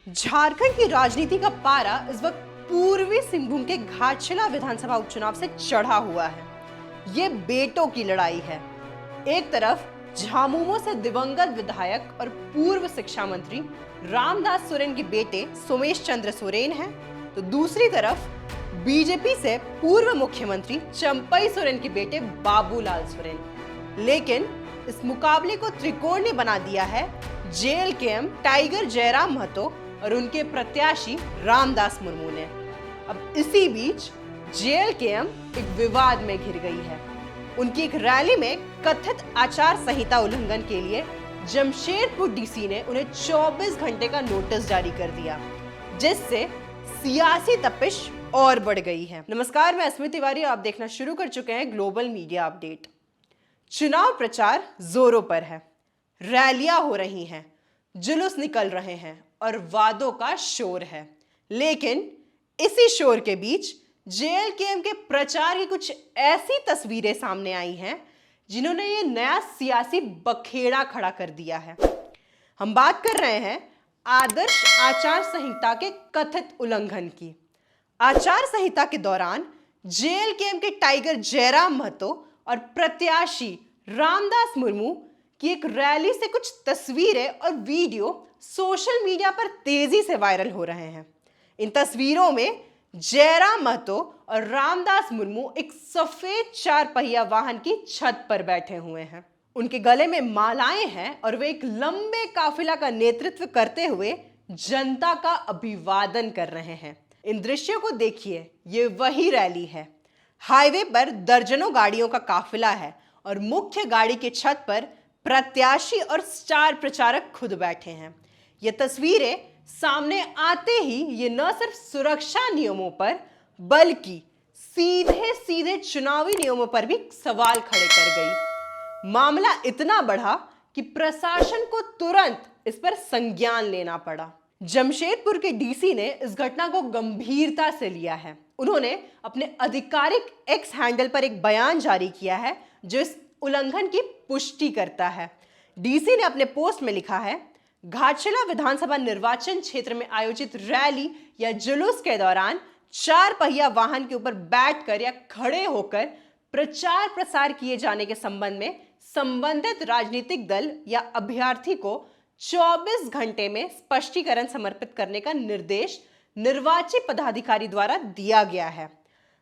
झारखंड की राजनीति का पारा इस वक्त पूर्वी सिंहभूम के घाटशिला विधानसभा उपचुनाव से चढ़ा हुआ है। ये बेटों की लड़ाई है। एक तरफ झामुमो से दिवंगत विधायक और पूर्व शिक्षा मंत्री रामदास सोरेन के बेटे सोमेश चंद्र सोरेन हैं, तो दूसरी तरफ बीजेपी से पूर्व मुख्यमंत्री चंपई सोरेन के बेटे बाबूलाल सोरेन। लेकिन इस मुकाबले को त्रिकोणीय बना दिया है जेएलकेएम टाइगर जयराम महतो और उनके प्रत्याशी रामदास मुर्मू ने। अब इसी बीच जेएलकेएम एक विवाद में घिर गई है। उनकी एक रैली में कथित आचार संहिता उल्लंघन के लिए जमशेदपुर डीसी ने उन्हें 24 घंटे का नोटिस जारी कर दिया, जिससे सियासी तपिश और बढ़ गई है। नमस्कार, मैं अस्मिता तिवारी, आप देखना शुरू कर चुके हैं ग्लोबल मीडिया अपडेट। चुनाव प्रचार जोरों पर है, रैलियां हो रही हैं, जुलूस निकल रहे हैं और वादों का शोर है। लेकिन इसी शोर के बीच जेएलकेएम के प्रचार की कुछ ऐसी तस्वीरें सामने आई हैं जिन्होंने ये नया सियासी बखेड़ा खड़ा कर दिया है। हम बात कर रहे हैं आदर्श आचार संहिता के कथित उल्लंघन की। आचार संहिता के दौरान जेएलकेएम के टाइगर जयराम महतो और प्रत्याशी रामदास मुर्मू की एक रैली से कुछ तस्वीरें और वीडियो सोशल मीडिया पर तेजी से वायरल हो रहे हैं। इन तस्वीरों में जयराम महतो और रामदास मुर्मू एक सफेद 4 पहिया वाहन की छत पर बैठे हुए हैं। उनके गले में मालाएं हैं और वे एक लंबे काफिला का नेतृत्व करते हुए जनता का अभिवादन कर रहे हैं। इन दृश्यों को देखिए, ये वही रैली है। हाईवे पर दर्जनों गाड़ियों का काफिला है और मुख्य गाड़ी की छत पर प्रत्याशी और स्टार प्रचारक खुद बैठे हैं। ये तस्वीरें सामने आते ही ये न सिर्फ सुरक्षा नियमों पर बल्कि सीधे सीधे चुनावी नियमों पर भी सवाल खड़े कर गई। मामला इतना बढ़ा कि प्रशासन को तुरंत इस पर संज्ञान लेना पड़ा। जमशेदपुर के डीसी ने इस घटना को गंभीरता से लिया है। उन्होंने अपने आधिकारिक एक्स हैंडल पर एक बयान जारी किया है जो इस उल्लंघन की पुष्टि करता है। डीसी ने अपने पोस्ट में लिखा है, घाटशिला विधानसभा निर्वाचन क्षेत्र में आयोजित रैली या जुलूस के दौरान 4 पहिया वाहन के ऊपर बैठकर या खड़े होकर प्रचार प्रसार किए जाने के संबंध में संबंधित राजनीतिक दल या अभ्यर्थी को 24 घंटे में स्पष्टीकरण समर्पित करने का निर्देश निर्वाची पदाधिकारी द्वारा दिया गया है।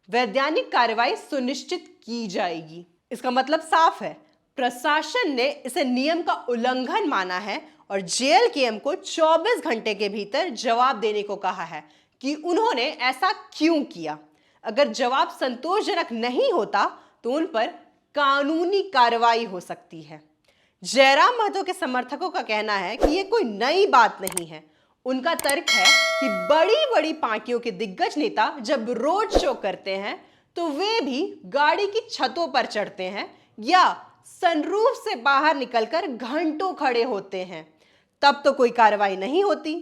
वैधानिक कार्रवाई सुनिश्चित की जाएगी। इसका मतलब साफ है, प्रशासन ने इसे नियम का उल्लंघन माना है और जेएलकेएम को 24 घंटे के भीतर जवाब देने को कहा है कि उन्होंने ऐसा क्यों किया। अगर जवाब संतोषजनक नहीं होता तो उन पर कानूनी कार्रवाई हो सकती है। जयराम महतो के समर्थकों का कहना है कि यह कोई नई बात नहीं है। उनका तर्क है कि बड़ी बड़ी पार्टियों के दिग्गज नेता जब रोड शो करते हैं तो वे भी गाड़ी की छतों पर चढ़ते हैं या सनरूफ से बाहर निकलकर घंटों खड़े होते हैं, तब तो कोई कार्रवाई नहीं होती।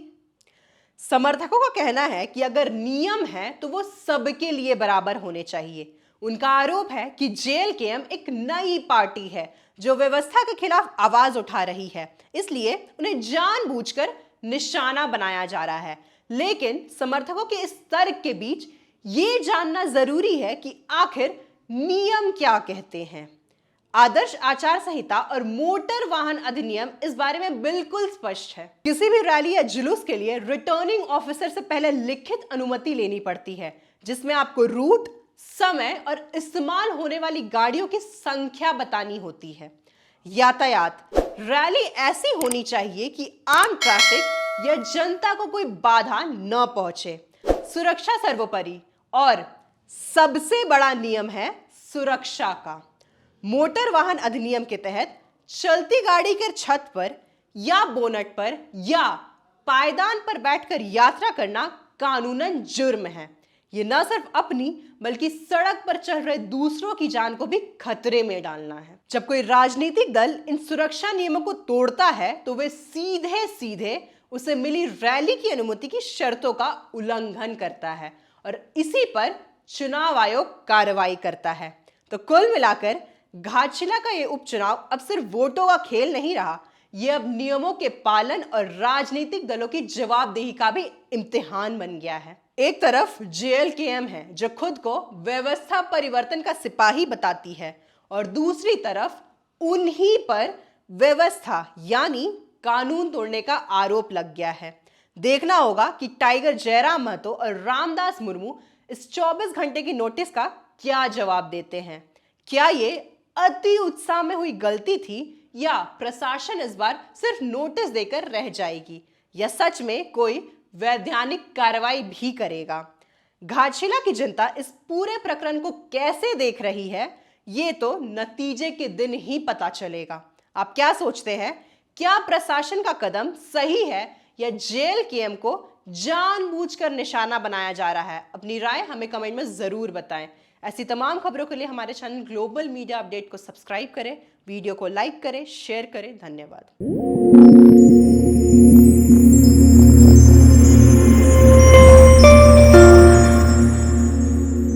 समर्थकों का कहना है कि अगर नियम है तो वो सबके लिए बराबर होने चाहिए। उनका आरोप है कि जेएलकेएम एक नई पार्टी है जो व्यवस्था के खिलाफ आवाज उठा रही है, इसलिए उन्हें जानबूझकर निशाना बनाया जा रहा है। लेकिन समर्थकों के इस तर्क के बीच ये जानना जरूरी है कि आखिर नियम क्या कहते हैं। आदर्श आचार संहिता और मोटर वाहन अधिनियम इस बारे में बिल्कुल स्पष्ट है। किसी भी रैली या जुलूस के लिए रिटर्निंग ऑफिसर से पहले लिखित अनुमति लेनी पड़ती है, जिसमें आपको रूट, समय और इस्तेमाल होने वाली गाड़ियों की संख्या बतानी होती है। यातायात रैली ऐसी होनी चाहिए कि आम ट्रैफिक या जनता को कोई बाधा न पहुंचे। सुरक्षा सर्वोपरि और सबसे बड़ा नियम है सुरक्षा का। मोटर वाहन अधिनियम के तहत चलती गाड़ी के छत पर या बोनट पर या पायदान पर बैठकर यात्रा करना कानूनन जुर्म है। ये न सिर्फ अपनी बल्कि सड़क पर चल रहे दूसरों की जान को भी खतरे में डालना है। जब कोई राजनीतिक दल इन सुरक्षा नियमों को तोड़ता है तो वे सीधे सीधे उसे मिली रैली की अनुमति की शर्तों का उल्लंघन करता है और इसी पर चुनाव आयोग कार्रवाई करता है। तो कुल मिलाकर घाटशिला का ये उपचुनाव अब सिर्फ वोटों का खेल नहीं रहा, ये अब नियमों के पालन और राजनीतिक दलों की जवाबदेही का भी इम्तिहान बन गया है। एक तरफ जेएलकेएम है जो खुद को व्यवस्था परिवर्तन का सिपाही बताती है, और दूसरी तरफ उन्हीं पर व्यवस्था यानी कानून तोड़ने का आरोप लग गया है। देखना होगा कि टाइगर जयराम महतो और रामदास मुर्मू इस 24 घंटे की नोटिस का क्या जवाब देते हैं। क्या ये अति उत्साह में हुई गलती थी, या प्रशासन इस बार सिर्फ नोटिस देकर रह जाएगी, या सच में कोई वैधानिक कार्रवाई भी करेगा। घाटशिला की जनता इस पूरे प्रकरण को कैसे देख रही है, ये तो नतीजे के दिन ही पता चलेगा। आप क्या सोचते हैं? क्या प्रशासन का कदम सही है, या जेएलकेएम को जानबूझकर निशाना बनाया जा रहा है? अपनी राय हमें कमेंट में जरूर बताएं। ऐसी तमाम खबरों के लिए हमारे चैनल ग्लोबल मीडिया अपडेट को सब्सक्राइब करें, वीडियो को लाइक करें, शेयर करें। धन्यवाद।